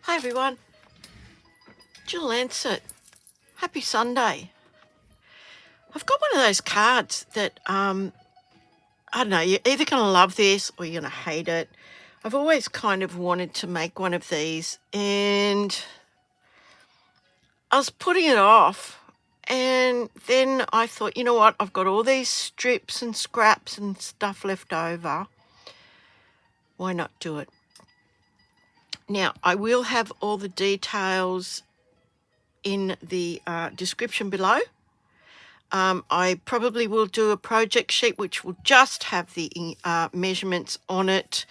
Hi everyone, Jill Lancet. Happy Sunday. I've got one of those cards that, I don't know, you're either going to love this or you're going to hate it. I've always kind of wanted to make one of these and I was putting it off, and then I thought, you know what, I've got all these strips and scraps and stuff left over. Why not do it? Now, I will have all the details in the description below. I probably will do a project sheet which will just have the measurements on it,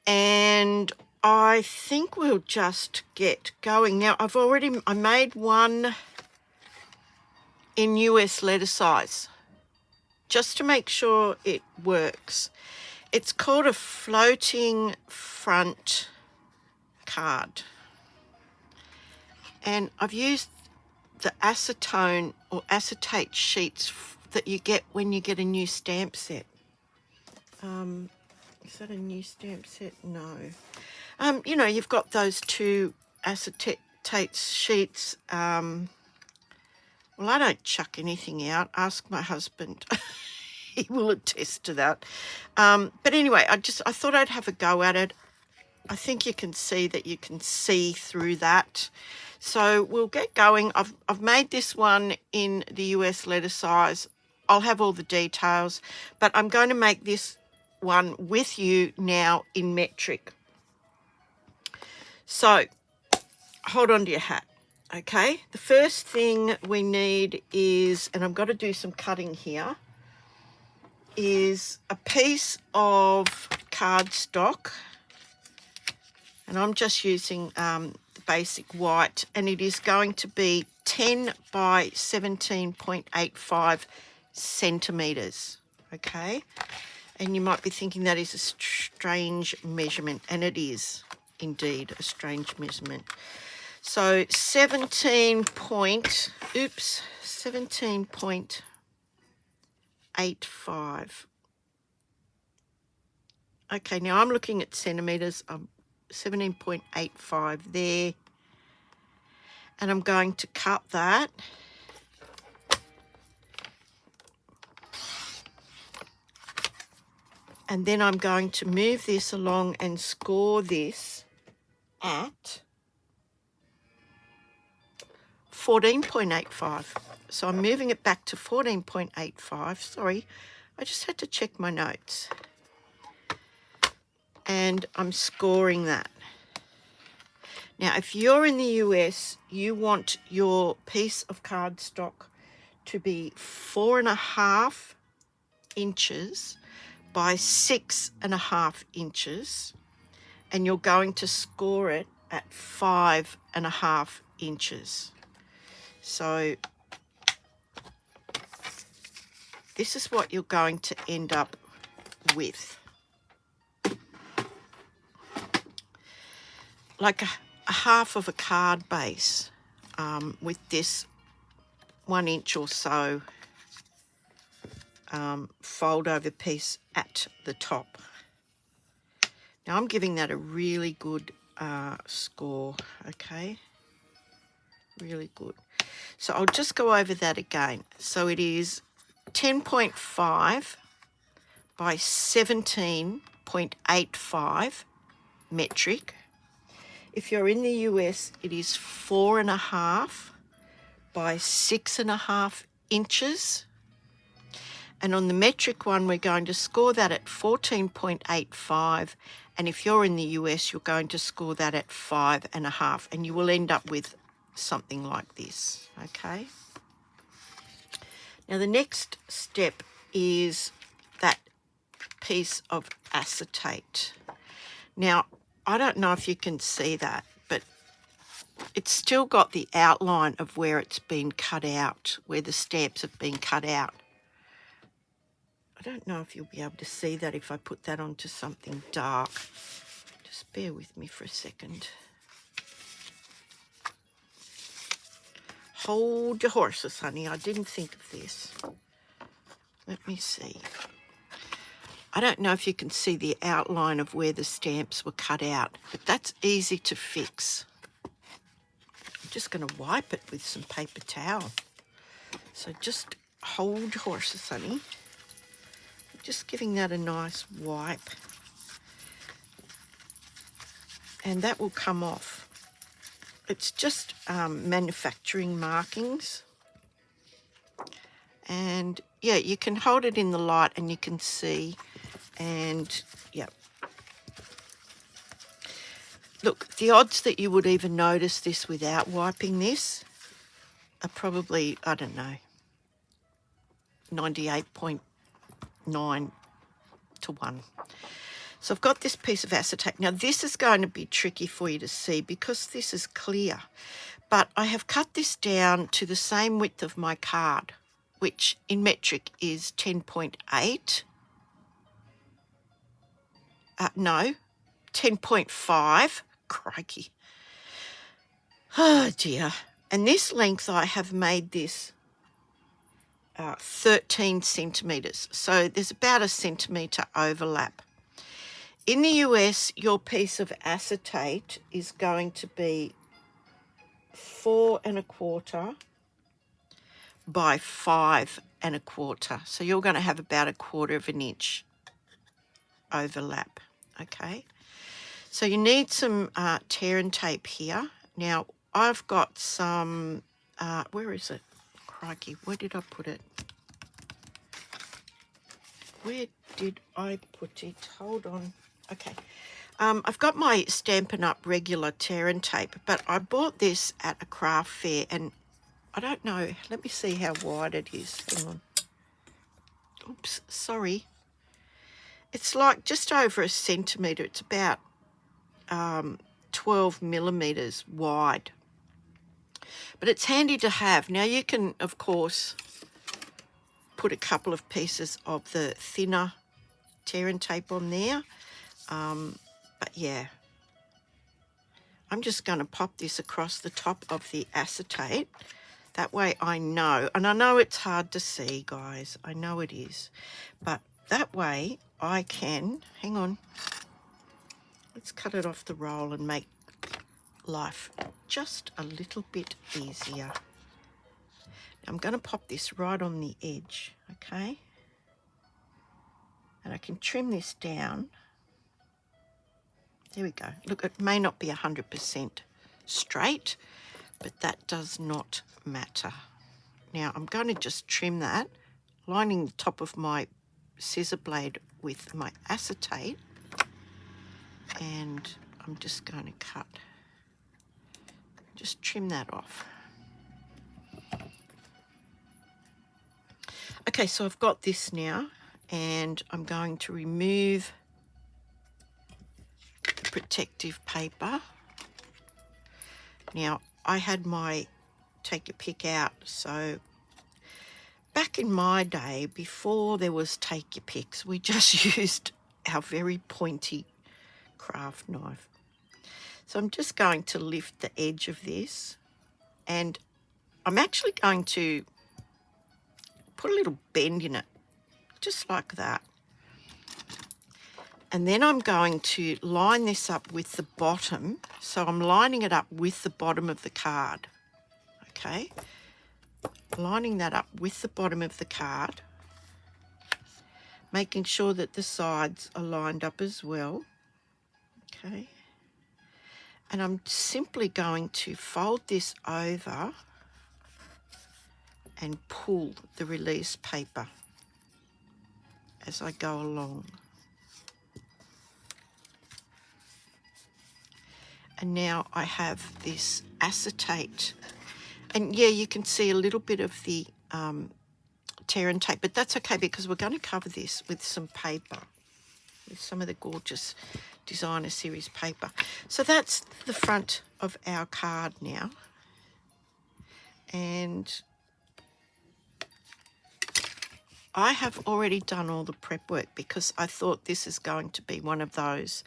and I think we'll just get going. Now, I made one in US letter size just to make sure it works. It's called a floating front card, and I've used the acetone or acetate sheets that you get when you get a new stamp set. Is that a new stamp set? No. You know, you've got those two acetate sheets. Well, I don't chuck anything out. Ask my husband. He will attest to that. But anyway, I thought I'd have a go at it. I think you can see that you can see through that. So we'll get going. I've made this one in the US letter size. I'll have all the details, but I'm going to make this one with you now in metric. So hold on to your hat. Okay, the first thing we need is, and I've got to do some cutting here, is a piece of cardstock. And I'm just using the basic white, and it is going to be 10 by 17.85 centimetres, okay? And you might be thinking that is a strange measurement, and it is indeed a strange measurement. So 17.85. Okay, now I'm looking at centimetres. 17.85 there, and I'm going to cut that. And then I'm going to move this along and score this at 14.85. So I'm moving it back to 14.85. Sorry, I just had to check my notes. And I'm scoring that. Now, if you're in the US, you want your piece of cardstock to be 4.5 inches by 6.5 inches, and you're going to score it at 5.5 inches. So this is what you're going to end up with. Like a half of a card base with this 1 inch or so fold over piece at the top. Now I'm giving that a really good score, okay? Really good. So I'll just go over that again. So it is 10.5 by 17.85 metric. If you're in the US, it is 4.5 by 6.5 inches. And on the metric one, we're going to score that at 14.85. And if you're in the US, you're going to score that at 5.5. And you will end up with something like this, okay? Now, the next step is that piece of acetate. Now, I don't know if you can see that, but it's still got the outline of where it's been cut out, where the stamps have been cut out. I don't know if you'll be able to see that if I put that onto something dark. Just bear with me for a second. Hold your horses, honey. I didn't think of this. Let me see. I don't know if you can see the outline of where the stamps were cut out, but that's easy to fix. just going to wipe it with some paper towel. So just hold horses, honey. Just giving that a nice wipe. And that will come off. It's just manufacturing markings. And yeah, you can hold it in the light and you can see. And yeah. Look, the odds that you would even notice this without wiping this are probably, I don't know, 98.9 to 1. So I've got this piece of acetate. Now this is going to be tricky for you to see because this is clear. But I have cut this down to the same width of my card, which in metric is 10.8. No, 10.5. Crikey. Oh dear. And this length I have made this 13 centimetres. So there's about a centimetre overlap. In the US, your piece of acetate is going to be 4 1/4 by 5 1/4. So you're going to have about 1/4 of an inch overlap, okay? So you need some tear and tape here. Now, I've got some, where is it? Crikey, where did I put it? Where did I put it? Hold on. Okay. I've got my Stampin' Up! Regular tear and tape, but I bought this at a craft fair, and I don't know. Let me see how wide it is. Hang on. Oops, sorry. It's like just over a centimetre. It's about 12 millimetres wide. But it's handy to have. Now you can, of course, put a couple of pieces of the thinner tear and tape on there. But yeah, I'm just going to pop this across the top of the acetate. That way I know, and I know it's hard to see, guys. I know it is. But that way I can, hang on, let's cut it off the roll and make life just a little bit easier. Now I'm going to pop this right on the edge, okay? And I can trim this down. There we go. Look, it may not be 100% straight, but that does not matter. Now I'm going to just trim that, lining the top of my scissor blade with my acetate, and I'm just going to just trim that off. Okay, so I've got this now, and I'm going to remove the protective paper. Now, I had my take your pick out, so back in my day, before there was take your picks, we just used our very pointy craft knife. So I'm just going to lift the edge of this, and I'm actually going to put a little bend in it, just like that. And then I'm going to line this up with the bottom. So I'm lining it up with the bottom of the card, okay? Lining that up with the bottom of the card, making sure that the sides are lined up as well, okay? And I'm simply going to fold this over and pull the release paper as I go along. And now I have this acetate. And yeah, you can see a little bit of the tear and tape, but that's okay because we're going to cover this with some paper, with some of the gorgeous designer series paper. So that's the front of our card now. And I have already done all the prep work because I thought this is going to be one of those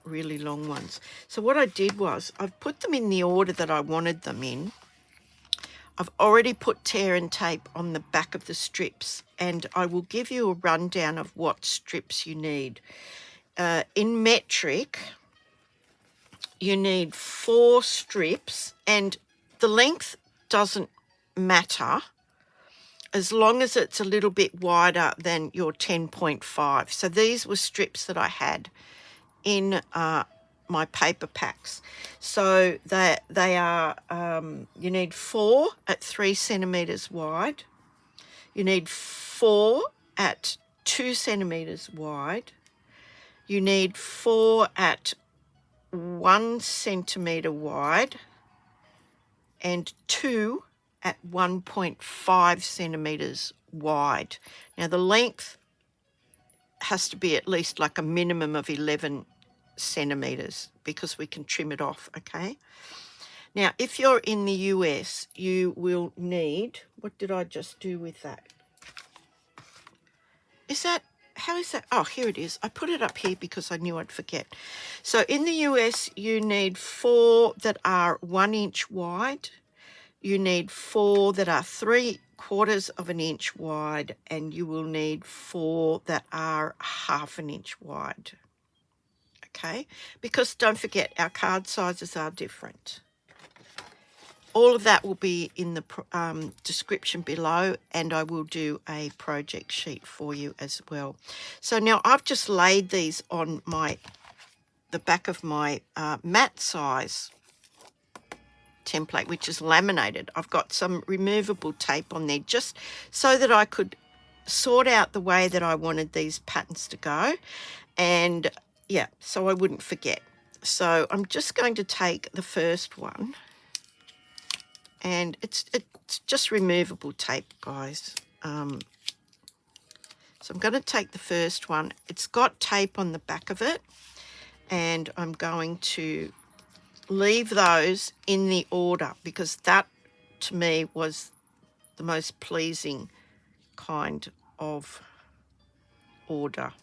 really long ones. So what I did was I've put them in the order that I wanted them in. I've already put tear and tape on the back of the strips, and I will give you a rundown of what strips you need. In metric, you need 4 strips, and the length doesn't matter as long as it's a little bit wider than your 10.5. So these were strips that I had in my paper packs. So they are, you need 4 at 3 centimetres wide. You need 4 at 2 centimetres wide. You need 4 at 1 centimetre wide and 2 at 1.5 centimetres wide. Now the length has to be at least like a minimum of 11 centimetres because we can trim it off, okay? Now, if you're in the US, you will need, what did I just do with that? How is that? Oh, here it is. I put it up here because I knew I'd forget. So in the US, you need 4 that are 1 inch wide. You need 4 that are 3/4 of an inch wide, and you will need 4 that are 1/2 an inch wide. Okay, because don't forget, our card sizes are different. All of that will be in the description below, and I will do a project sheet for you as well. So now I've just laid these on the back of my mat size template, which is laminated. I've got some removable tape on there just so that I could sort out the way that I wanted these patterns to go, and yeah, so I wouldn't forget. So I'm just going to take the first one, and it's just removable tape, guys. So I'm going to take the first one. It's got tape on the back of it, and I'm going to leave those in the order because that to me was the most pleasing kind of order.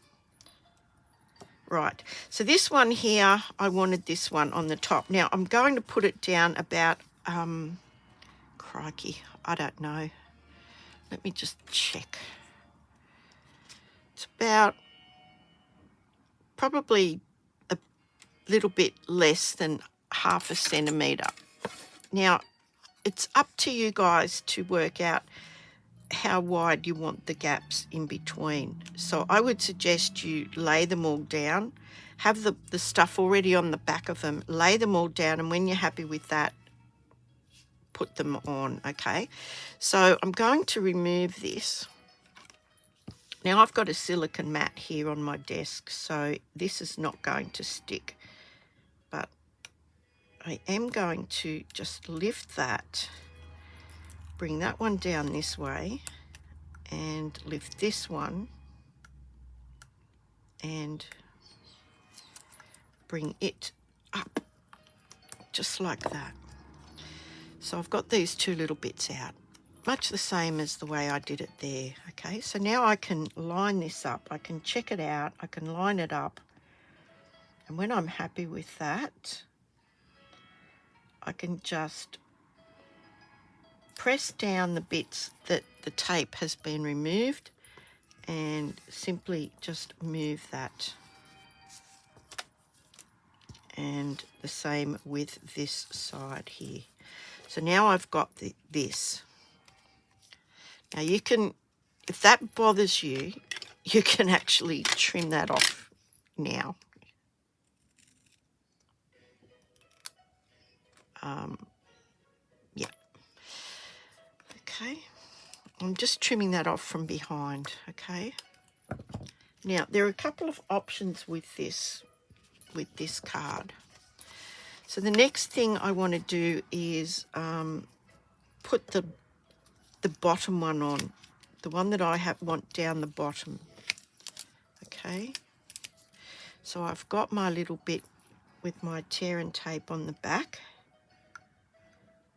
Right, so this one here, I wanted this one on the top. Now I'm going to put it down about crikey, I don't know, let me just check. It's about probably a little bit less than 1/2 centimetre. Now it's up to you guys to work out how wide you want the gaps in between. So I would suggest you lay them all down, have the stuff already on the back of them, lay them all down, and when you're happy with that, put them on, okay? So I'm going to remove this. Now I've got a silicone mat here on my desk, so this is not going to stick, but I am going to just lift that, bring that one down this way, and lift this one and bring it up just like that. So I've got these 2 little bits out, much the same as the way I did it there. Okay, so now I can line this up, I can check it out, I can line it up, and when I'm happy with that, I can just press down the bits that the tape has been removed and simply just move that. And the same with this side here. So now I've got this. Now you can, if that bothers you, you can actually trim that off now. Yeah. Okay. I'm just trimming that off from behind, okay? Now, there are a couple of options with this card. So the next thing I want to do is put the bottom one on, the one that I want down the bottom. Okay, so I've got my little bit with my tear and tape on the back,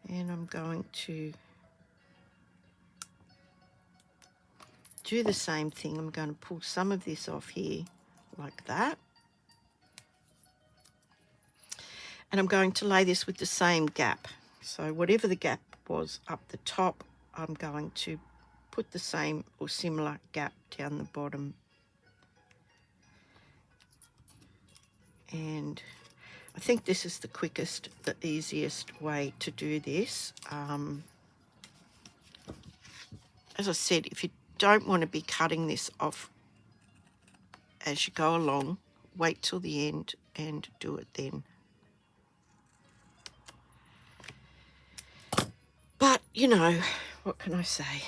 and I'm going to do the same thing. I'm going to pull some of this off here like that. And I'm going to lay this with the same gap. So whatever the gap was up the top, I'm going to put the same or similar gap down the bottom. And I think this is the quickest, the easiest way to do this. As I said, if you don't want to be cutting this off as you go along, wait till the end and do it then. But, you know, what can I say?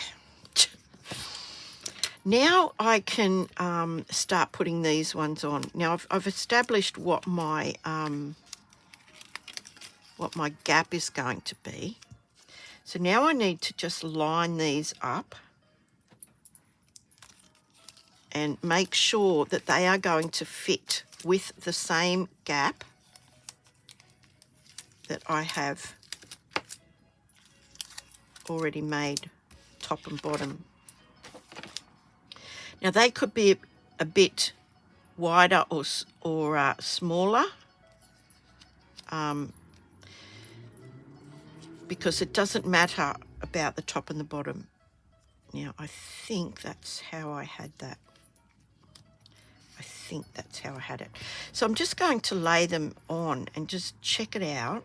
Now I can start putting these ones on. Now I've established what my gap is going to be. So now I need to just line these up and make sure that they are going to fit with the same gap that I have already made top and bottom. Now they could be a bit wider or smaller, because it doesn't matter about the top and the bottom. Now I think that's how I had that. I think that's how I had it. So I'm just going to lay them on and just check it out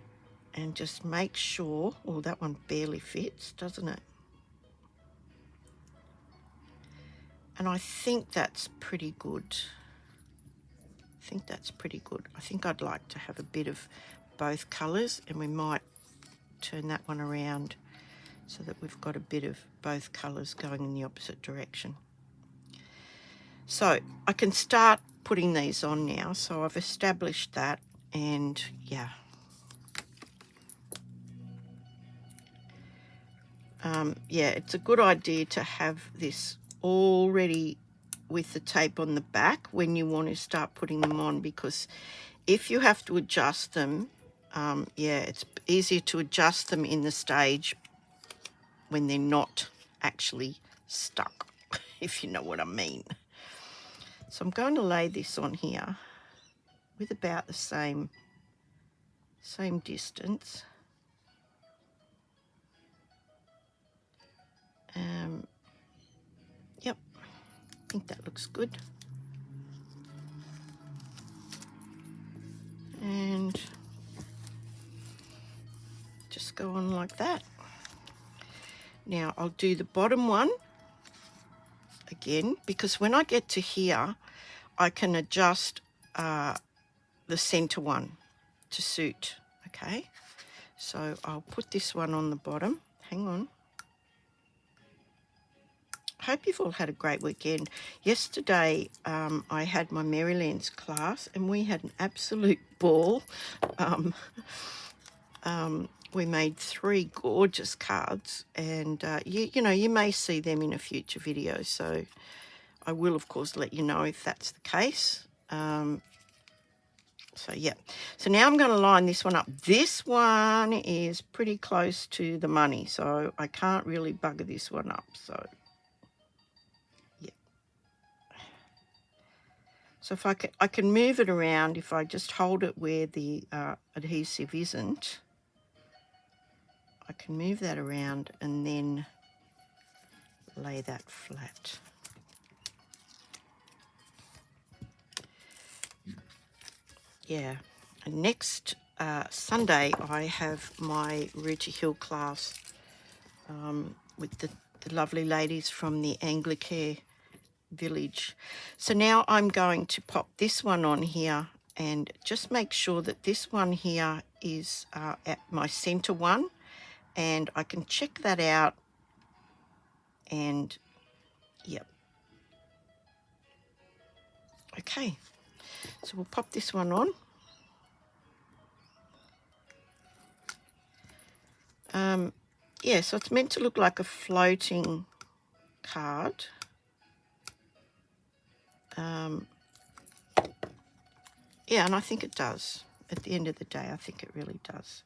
and just make sure. Oh, that one barely fits, doesn't it? And I think that's pretty good. I think that's pretty good. I think I'd like to have a bit of both colours, and we might turn that one around so that we've got a bit of both colours going in the opposite direction. So I can start putting these on now. So I've established that, and yeah. Yeah, it's a good idea to have this already with the tape on the back when you want to start putting them on, because if you have to adjust them, yeah, it's easier to adjust them in the stage when they're not actually stuck, if you know what I mean. So I'm going to lay this on here with about the same distance. Yep, I think that looks good. And just go on like that. Now I'll do the bottom one again, because when I get to here, I can adjust the center one to suit. Okay, so I'll put this one on the bottom. Hang on. Hope you've all had a great weekend. Yesterday I had my Maryland's class and we had an absolute ball. We made 3 gorgeous cards, and you know, you may see them in a future video, so I will of course let you know if that's the case. So yeah, so now I'm going to line this one up. This one is pretty close to the money, so I can't really bugger this one up. So yeah, so if I can move it around if I just hold it where the adhesive isn't. I can move that around and then lay that flat. Yeah, and next Sunday I have my Rooty Hill class with the lovely ladies from the Anglicare village. So now I'm going to pop this one on here and just make sure that this one here is at my center one, and I can check that out, and yep. Okay, so we'll pop this one on. Yeah, so it's meant to look like a floating card. Yeah, and I think it does. At the end of the day, I think it really does.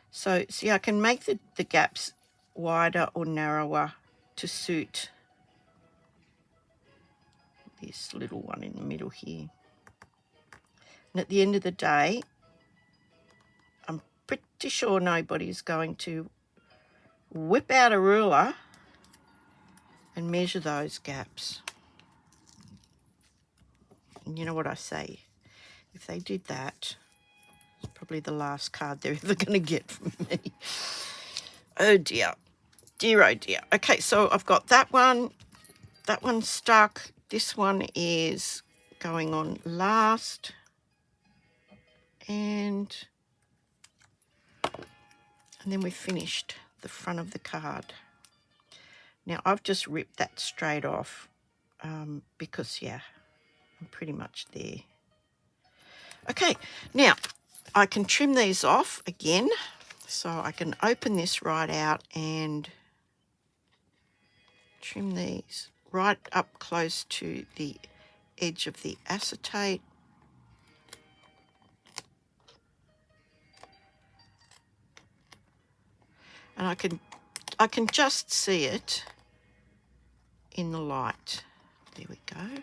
So see, I can make the gaps wider or narrower to suit this little one in the middle here. And at the end of the day, I'm pretty sure nobody's going to whip out a ruler and measure those gaps. And you know what I say? If they did that, probably the last card they're ever going to get from me. Oh dear. Dear, oh dear. Okay, so I've got that one. That one's stuck. This one is going on last. And then we've finished the front of the card. Now, I've just ripped that straight off because, yeah, I'm pretty much there. Okay, now I can trim these off again. So I can open this right out and trim these right up close to the edge of the acetate. And I can just see it in the light. There we go.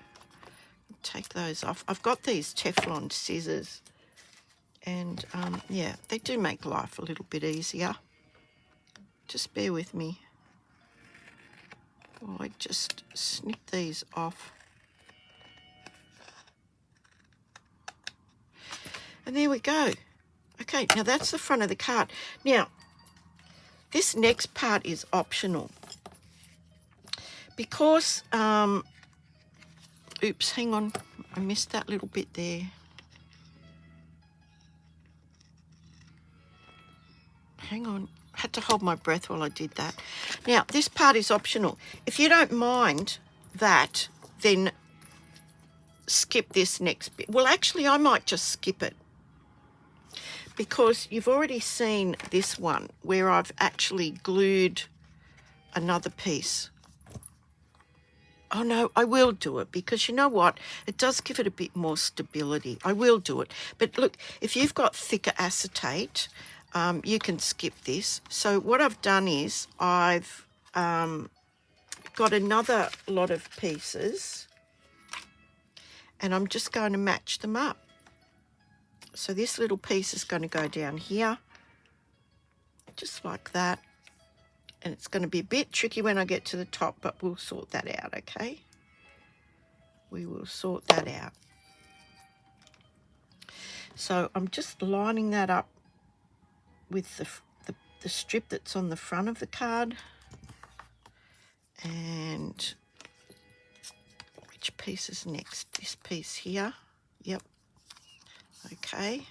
Take those off. I've got these Teflon scissors, and yeah, they do make life a little bit easier. Just bear with me while I just snip these off. And there we go. Okay, now that's the front of the card. Now, this next part is optional because, oops, hang on, I missed that little bit there. Hang on, I had to hold my breath while I did that. Now, this part is optional. If you don't mind that, then skip this next bit. Well, actually, I might just skip it because you've already seen this one where I've actually glued another piece. Oh no, I will do it because you know what? It does give it a bit more stability. I will do it. But look, if you've got thicker acetate, you can skip this. So what I've done is I've got another lot of pieces and I'm just going to match them up. So this little piece is going to go down here, just like that. And it's going to be a bit tricky when I get to the top, but we'll sort that out, okay? We will sort that out. So I'm just lining that up with the strip that's on the front of the card. And which piece is next? This piece here. Yep. Okay.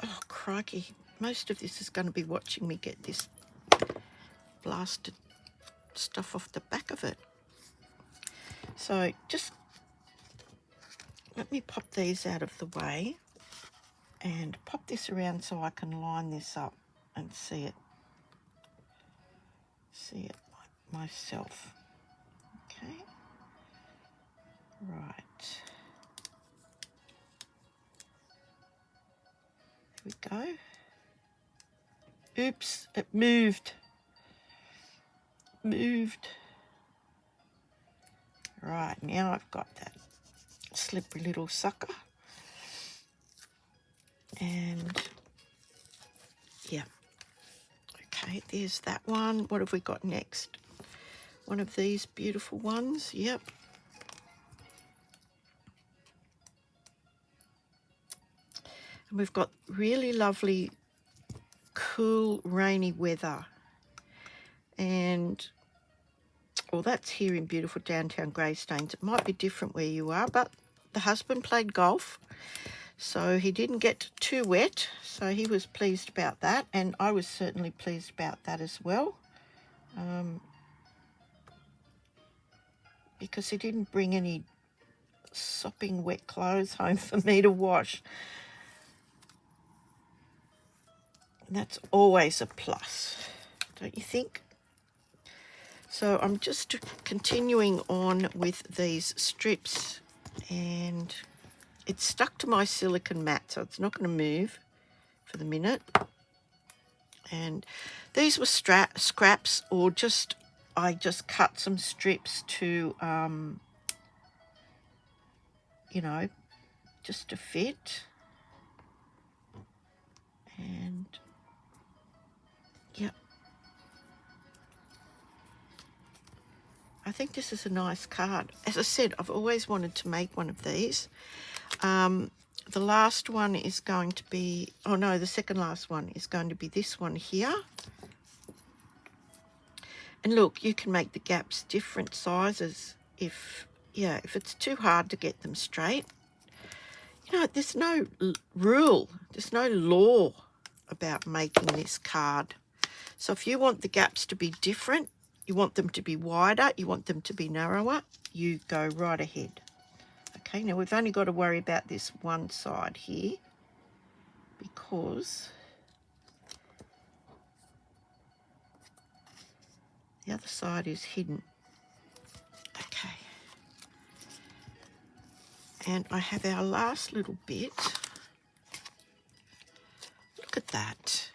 Oh, crikey. Most of this is going to be watching me get this blasted stuff off the back of it. So just let me pop these out of the way and pop this around so I can line this up and see it myself. Okay. Right. There we go. Oops, it moved. Right, now I've got that slippery little sucker. And yeah. Okay, there's that one. What have we got next? One of these beautiful ones. Yep. And we've got really lovely, cool, rainy weather. And, well, that's here in beautiful downtown Greystanes. It might be different where you are, but the husband played golf, so he didn't get too wet, so he was pleased about that, and I was certainly pleased about that as well, because he didn't bring any sopping wet clothes home for me to wash. And that's always a plus, don't you think? So I'm just continuing on with these strips, and it's stuck to my silicone mat, so it's not going to move for the minute. And these were scraps, or just I just cut some strips to, you know, just to fit. And yep. I think this is a nice card. As I said, I've always wanted to make one of these. The last one is going to be, oh no, the second last one is going to be this one here. And look, you can make the gaps different sizes if it's too hard to get them straight. You know, there's no rule, there's no law about making this card. So if you want the gaps to be different, you want them to be wider, you want them to be narrower, you go right ahead. Okay, now we've only got to worry about this one side here because the other side is hidden. Okay. And I have our last little bit. Look at that.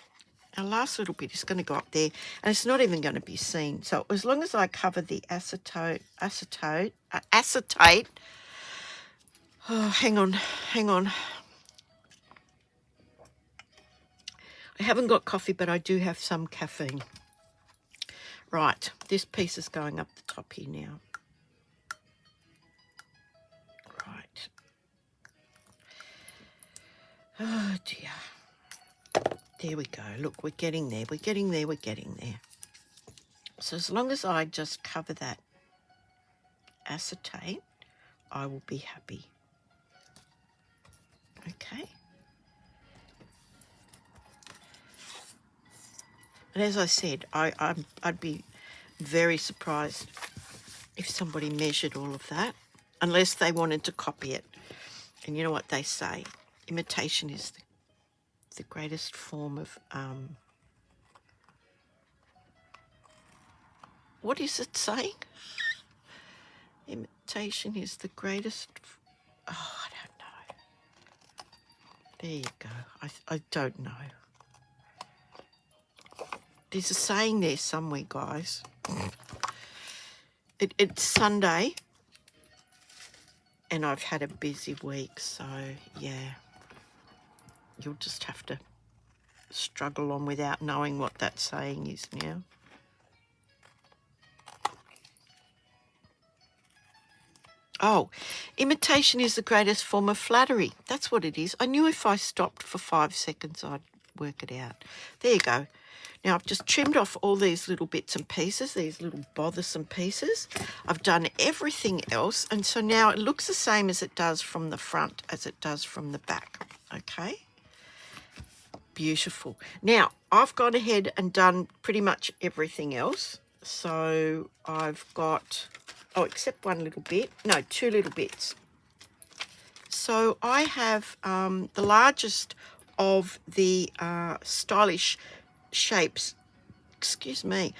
Our last little bit is going to go up there, and it's not even going to be seen. So as long as I cover the acetate. Oh, hang on. I haven't got coffee, but I do have some caffeine. Right, this piece is going up the top here now. Right. Oh dear. There we go. Look, we're getting there. We're getting there. So as long as I just cover that acetate, I will be happy. Okay. And as I said, I'd be very surprised if somebody measured all of that, unless they wanted to copy it. And you know what they say, imitation is the greatest form of, what is it saying? Imitation is the greatest, I don't know. There you go, I don't know. There's a saying there somewhere, guys. It's Sunday, and I've had a busy week, so yeah. You'll just have to struggle on without knowing what that saying is now. Oh, imitation is the greatest form of flattery. That's what it is. I knew if I stopped for 5 seconds, I'd work it out. There you go. Now, I've just trimmed off all these little bits and pieces, these little bothersome pieces. I've done everything else, and so now it looks the same as it does from the front as it does from the back, okay? Beautiful. Now, I've gone ahead and done pretty much everything else. So I've got, oh, except one little bit. No, 2 little bits. So I have the largest of the stylish shapes, excuse me,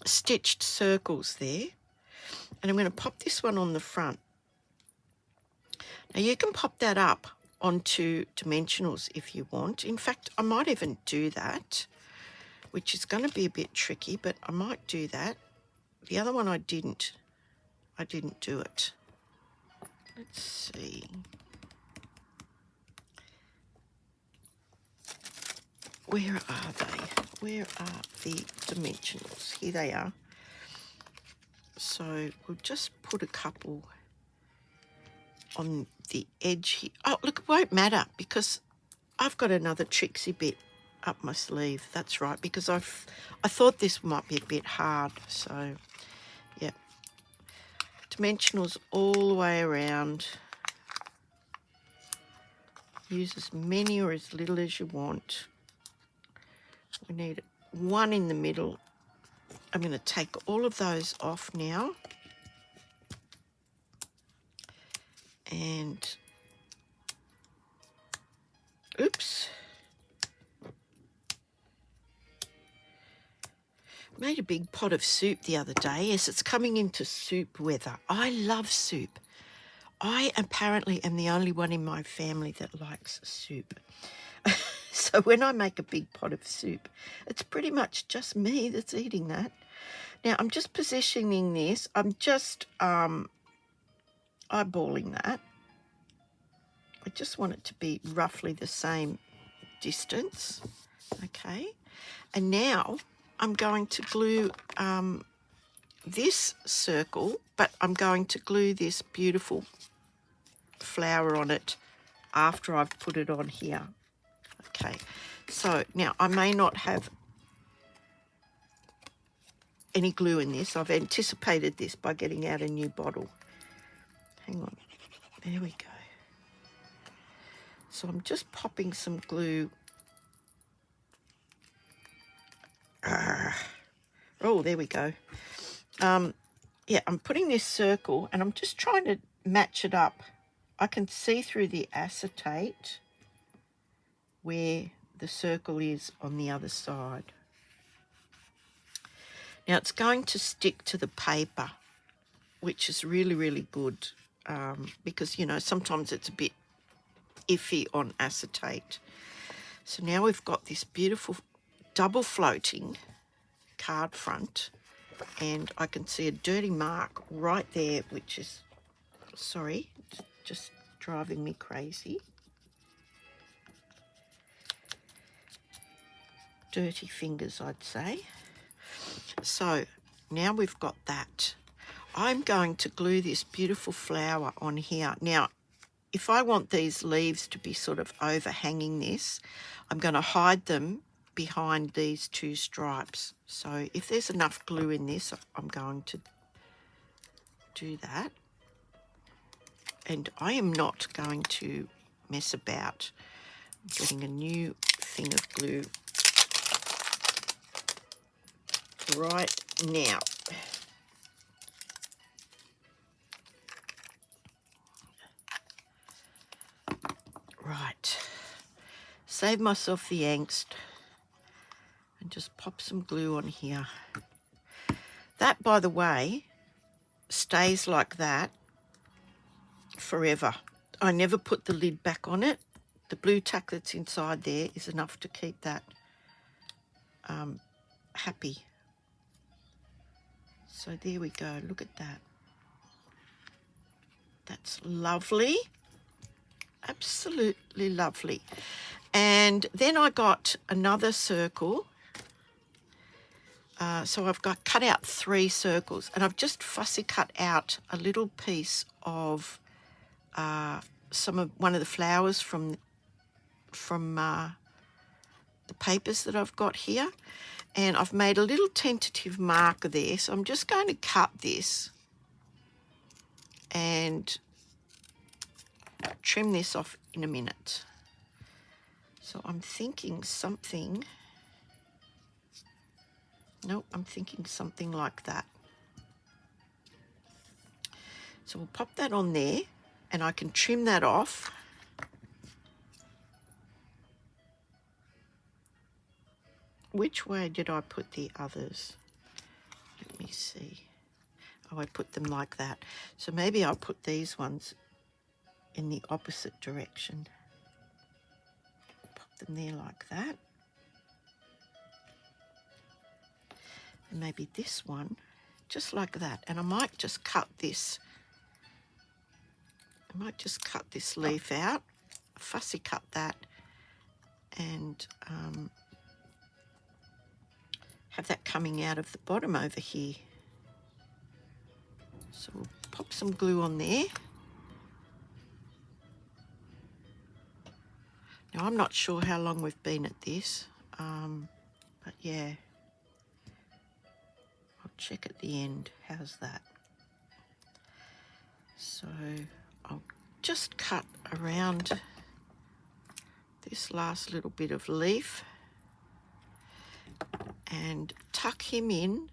stitched circles there. And I'm going to pop this one on the front. Now, you can pop that up onto dimensionals if you want. In fact, I might even do that, which is going to be a bit tricky, but I might do that. The other one I didn't do it. Let's see. Where are they? Where are the dimensionals? Here they are. So we'll just put a couple on the edge here. Oh, look, it won't matter because I've got another tricksy bit up my sleeve. That's right, because I thought this might be a bit hard. So, yeah. Dimensionals all the way around. Use as many or as little as you want. We need one in the middle. I'm going to take all of those off now. And, oops. Made a big pot of soup the other day. Yes, it's coming into soup weather. I love soup. I apparently am the only one in my family that likes soup. So when I make a big pot of soup, it's pretty much just me that's eating that. Now, I'm just positioning this. I'm just eyeballing that. I just want it to be roughly the same distance. Okay. And now I'm going to glue this circle, but I'm going to glue this beautiful flower on it after I've put it on here. Okay, so now I may not have any glue in this. I've anticipated this by getting out a new bottle. Hang on, there we go. So I'm just popping some glue. Oh, there we go. Yeah, I'm putting this circle and I'm just trying to match it up. I can see through the acetate where the circle is on the other side. Now it's going to stick to the paper, which is really, really good because, you know, sometimes it's a bit iffy on acetate. So now we've got this beautiful double floating card front, and I can see a dirty mark right there, which is, sorry, just driving me crazy. Dirty fingers, I'd say. So now we've got that. I'm going to glue this beautiful flower on here. Now, if I want these leaves to be sort of overhanging this, I'm going to hide them behind these two stripes. So if there's enough glue in this, I'm going to do that. And I am not going to mess about. I'm getting a new thing of glue right now. Right. Save myself the angst and just pop some glue on here. That, by the way, stays like that forever. I never put the lid back on it. The blue tack that's inside there is enough to keep that happy. So there we go. Look at that. That's lovely. Absolutely lovely. And then I got another circle. So I've got cut out 3 circles, and I've just fussy cut out a little piece of one of the flowers from the papers that I've got here, and I've made a little tentative marker there. So I'm just going to cut this and trim this off in a minute. So I'm thinking something. Nope, I'm thinking something like that. So we'll pop that on there, and I can trim that off. Which way did I put the others? Let me see. Oh, I put them like that. So maybe I'll put these ones in the opposite direction. Pop them there like that. And maybe this one, just like that. And I might just cut this. I might just cut this leaf out, fussy cut that, and have that coming out of the bottom over here. So we'll pop some glue on there. Now I'm not sure how long we've been at this, but yeah, I'll check at the end. How's that? So I'll just cut around this last little bit of leaf and tuck him in.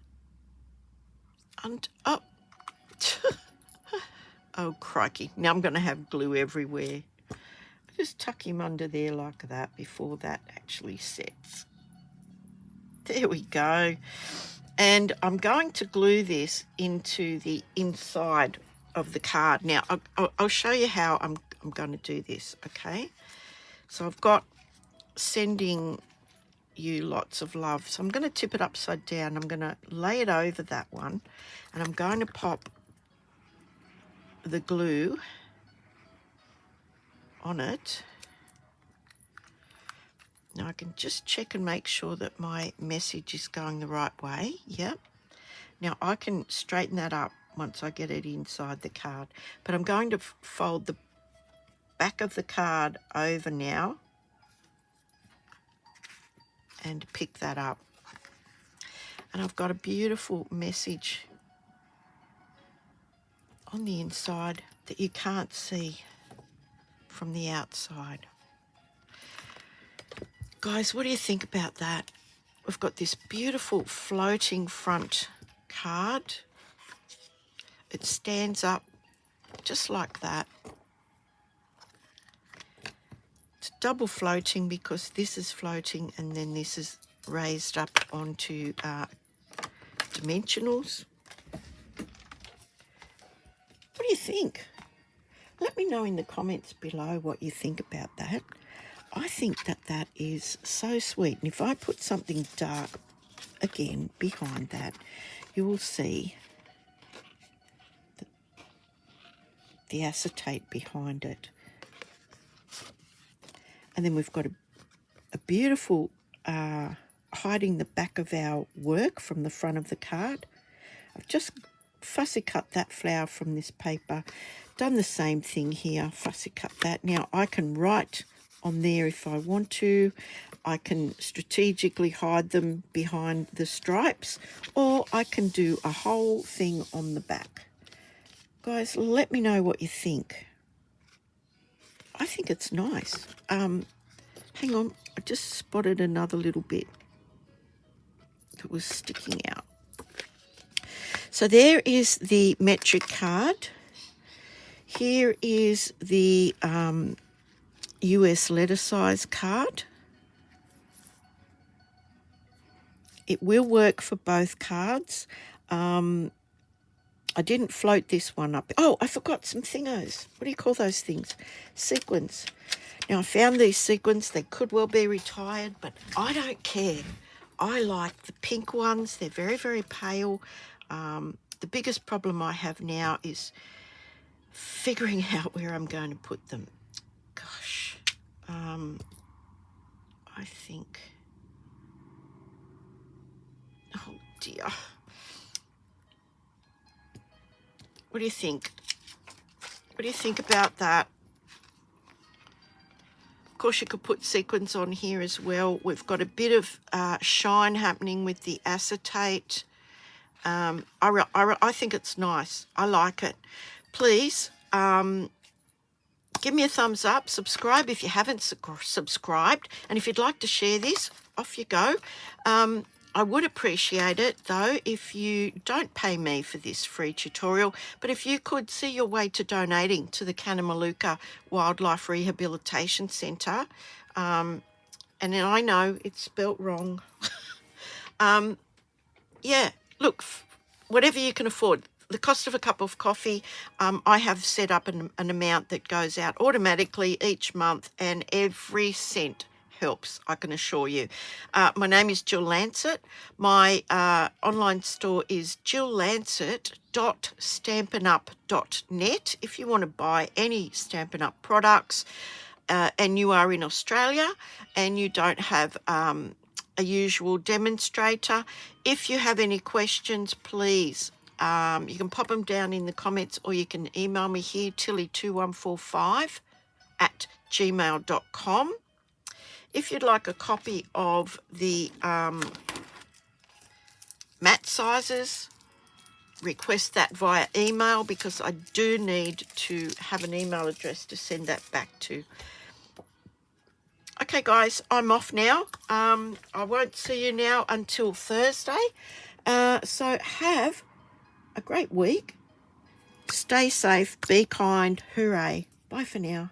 And oh, oh crikey! Now I'm going to have glue everywhere. Just tuck him under there like that before that actually sets. There we go. And I'm going to glue this into the inside of the card. Now, I'll show you how I'm going to do this, okay? So I've got sending you lots of love. So I'm going to tip it upside down. I'm going to lay it over that one, and I'm going to pop the glue on it. Now I can just check and make sure that my message is going the right way. Yep. Now I can straighten that up once I get it inside the card. But I'm going to fold the back of the card over now and pick that up. And I've got a beautiful message on the inside that you can't see from the outside. Guys, what do you think about that? We've got this beautiful floating front card. It stands up just like that. It's double floating because this is floating and then this is raised up onto dimensionals. What do you think? Let me know in the comments below what you think about that. I think that that is so sweet. And if I put something dark again behind that, you will see the acetate behind it. And then we've got a beautiful hiding the back of our work from the front of the card. I've just fussy cut that flower from this paper. Done the same thing here, fussy cut that. Now I can write on there if I want to. I can strategically hide them behind the stripes, or I can do a whole thing on the back. Guys, let me know what you think. I think it's nice. Hang on, I just spotted another little bit that was sticking out. So there is the metric card. Here is the US letter size card. It will work for both cards. I didn't float this one up. Oh, I forgot some thingos. What do you call those things? Sequins. Now, I found these sequins. They could well be retired, but I don't care. I like the pink ones. They're very, very pale. The biggest problem I have now is figuring out where I'm going to put them. Gosh. I think... Oh, dear. What do you think? What do you think about that? Of course, you could put sequins on here as well. We've got a bit of shine happening with the acetate. I think it's nice. I like it. Please give me a thumbs up. Subscribe if you haven't subscribed. And if you'd like to share this, off you go. I would appreciate it, though, if you don't pay me for this free tutorial, but if you could see your way to donating to the Kanamaluka Wildlife Rehabilitation Centre. And then I know it's spelt wrong. Yeah, look, whatever you can afford. The cost of a cup of coffee, I have set up an amount that goes out automatically each month, and every cent helps, I can assure you. My name is Jill Lancet. My online store is jilllancet.stampinup.net. If you want to buy any Stampin' Up products and you are in Australia and you don't have a usual demonstrator, if you have any questions, please, you can pop them down in the comments, or you can email me here, tilly2145@gmail.com. If you'd like a copy of the mat sizes, request that via email, because I do need to have an email address to send that back to. Okay, guys, I'm off now. I won't see you now until Thursday. So have a great week. Stay safe. Be kind. Hooray. Bye for now.